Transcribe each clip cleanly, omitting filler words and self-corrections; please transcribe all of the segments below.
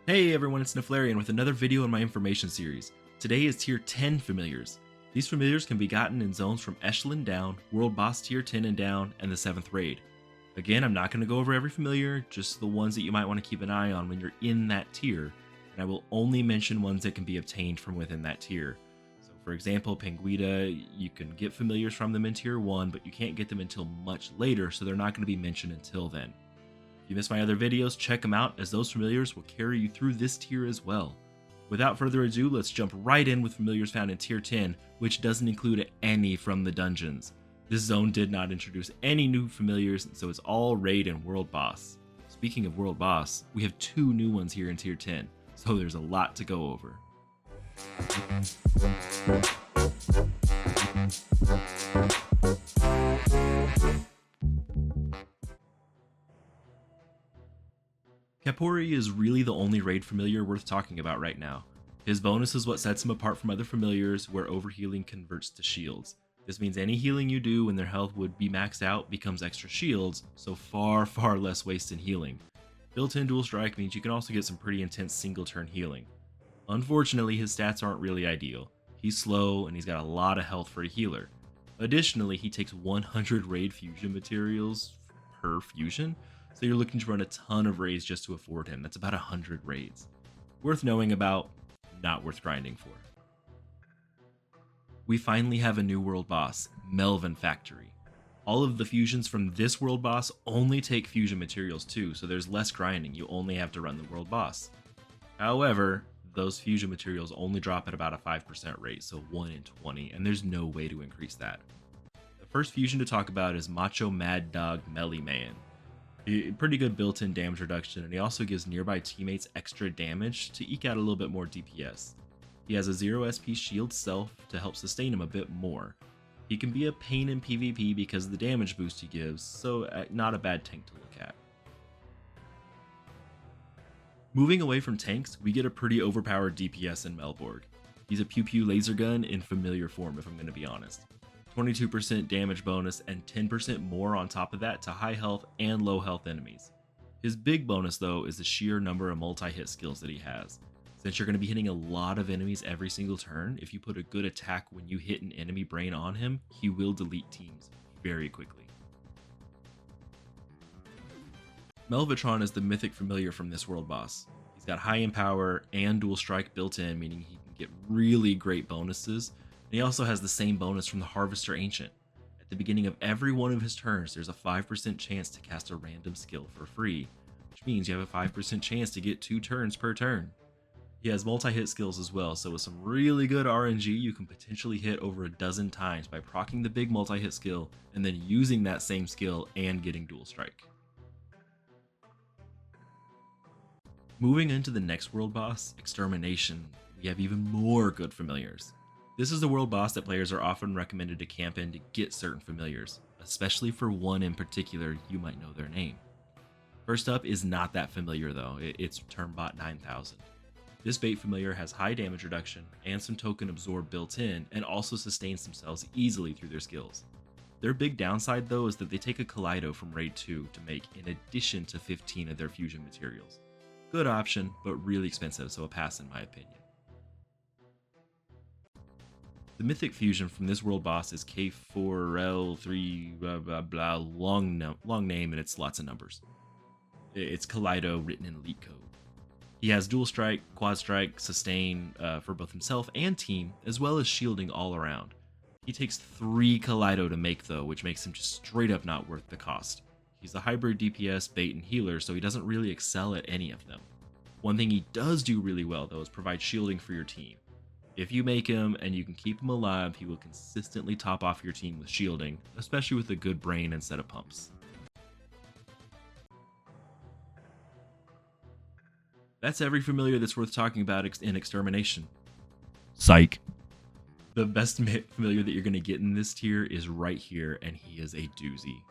Hey everyone, it's Neflarian with another video in my information series. Today is tier 10 familiars. These familiars can be gotten in zones from Echelon down, World Boss tier 10 and down, and the 7th raid. Again, I'm not going to go over every familiar, just the ones that you might want to keep an eye on when you're in that tier, and I will only mention ones that can be obtained from within that tier. So for example, Penguita, you can get familiars from them in tier 1, but you can't get them until much later, so they're not going to be mentioned until then. If you missed my other videos, check them out, as those familiars will carry you through this tier as well. Without further ado, let's jump right in with familiars found in tier 10, which doesn't include any from the dungeons. This zone did not introduce any new familiars, so it's all raid and world boss. Speaking of world boss, we have 2 new ones here in tier 10, so there's a lot to go over. Kapori is really the only raid familiar worth talking about right now. His bonus is what sets him apart from other familiars, where overhealing converts to shields. This means any healing you do when their health would be maxed out becomes extra shields, so far less waste in healing. Built-in dual strike means you can also get some pretty intense single turn healing. Unfortunately, his stats aren't really ideal. He's slow and he's got a lot of health for a healer. Additionally, he takes 100 raid fusion materials per fusion, so you're looking to run a ton of raids just to afford him. That's about 100 raids. Worth knowing about, not worth grinding for. We finally have a new world boss, Melvin Factory. All of the fusions from this world boss only take fusion materials too, so there's less grinding, you only have to run the world boss. However, those fusion materials only drop at about a 5% rate, so 1 in 20, and there's no way to increase that. The first fusion to talk about is Macho Mad Dog Melly Man. Pretty good built-in damage reduction, and he also gives nearby teammates extra damage to eke out a little bit more DPS. He has a 0 SP shield self to help sustain him a bit more. He can be a pain in PvP because of the damage boost he gives, so not a bad tank to look at. Moving away from tanks, we get a pretty overpowered DPS in Melborg. He's a pew pew laser gun in familiar form, if I'm going to be honest. 22% damage bonus and 10% more on top of that to high health and low health enemies. His big bonus though is the sheer number of multi-hit skills that he has. Since you're going to be hitting a lot of enemies every single turn, if you put a good attack when you hit an enemy brain on him, he will delete teams very quickly. Melvitron is the mythic familiar from this world boss. He's got high in power and dual strike built in, meaning he can get really great bonuses. And he also has the same bonus from the Harvester Ancient. At the beginning of every one of his turns, there's a 5% chance to cast a random skill for free, which means you have a 5% chance to get 2 turns per turn. He has multi-hit skills as well, so with some really good RNG, you can potentially hit over a dozen times by proccing the big multi-hit skill and then using that same skill and getting dual strike. Moving into the next world boss, Extermination, we have even more good familiars. This is the world boss that players are often recommended to camp in to get certain familiars, especially for one in particular you might know their name. First up is not that familiar though, it's Turmbot 9000. This bait familiar has high damage reduction and some token absorb built in, and also sustains themselves easily through their skills. Their big downside though is that they take a Kaleido from raid 2 to make in addition to 15 of their fusion materials. Good option, but really expensive, so a pass in my opinion. The mythic fusion from this world boss is K4L3 blah blah blah, long name, and it's lots of numbers. It's Kaleido written in elite code. He has dual strike, quad strike, sustain for both himself and team, as well as shielding all around. He takes 3 Kaleido to make though, which makes him just straight up not worth the cost. He's a hybrid DPS, bait, and healer, so he doesn't really excel at any of them. One thing he does do really well though is provide shielding for your team. If you make him and you can keep him alive, he will consistently top off your team with shielding, especially with a good brain and set of pumps. That's every familiar that's worth talking about in Extermination. Psych. The best familiar that you're going to get in this tier is right here, and he is a doozy.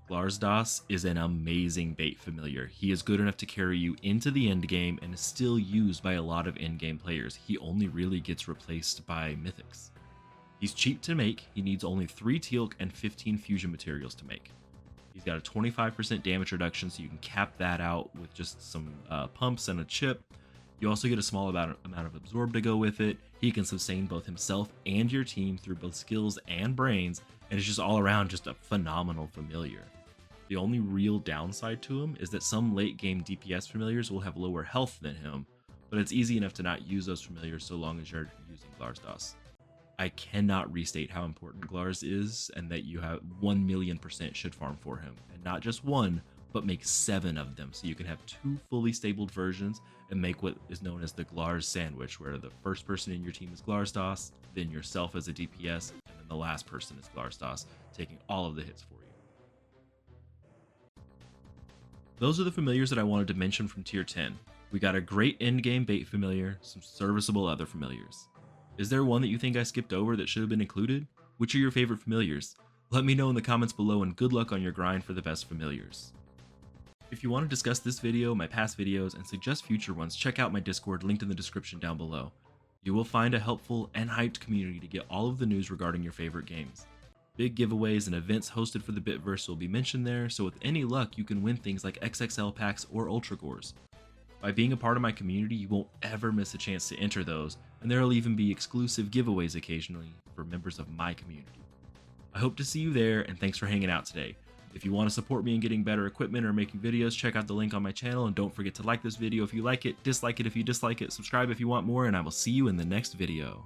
Glaros is an amazing bait familiar. He is good enough to carry you into the end game and is still used by a lot of in-game players. He only really gets replaced by mythics. He's cheap to make. He needs only 3 teal'c and 15 fusion materials to make. He's got a 25% damage reduction, so you can cap that out with just some pumps and a chip. You also get a small amount of absorb to go with it. He can sustain both himself and your team through both skills and brains, and it's just all around just a phenomenal familiar. The only real downside to him is that some late game DPS familiars will have lower health than him, but it's easy enough to not use those familiars so long as you're using Glaros. I cannot restate how important Glaros is, and that you have 1,000,000% should farm for him, and not just one, but make 7 of them, so you can have 2 fully stabled versions and make what is known as the Glaros sandwich, where the first person in your team is Glaros, then yourself as a DPS, and then the last person is Glaros, taking all of the hits for you. Those are the familiars that I wanted to mention from tier 10. We got a great endgame bait familiar, some serviceable other familiars. Is there one that you think I skipped over that should have been included? Which are your favorite familiars? Let me know in the comments below, and good luck on your grind for the best familiars. If you want to discuss this video, my past videos, and suggest future ones, check out my Discord linked in the description down below. You will find a helpful and hyped community to get all of the news regarding your favorite games. Big giveaways and events hosted for the Bitverse will be mentioned there, so with any luck you can win things like XXL packs or Ultra Cores. By being a part of my community, you won't ever miss a chance to enter those, and there will even be exclusive giveaways occasionally for members of my community. I hope to see you there, and thanks for hanging out today. If you want to support me in getting better equipment or making videos, check out the link on my channel, and don't forget to like this video if you like it, dislike it if you dislike it, subscribe if you want more, and I will see you in the next video.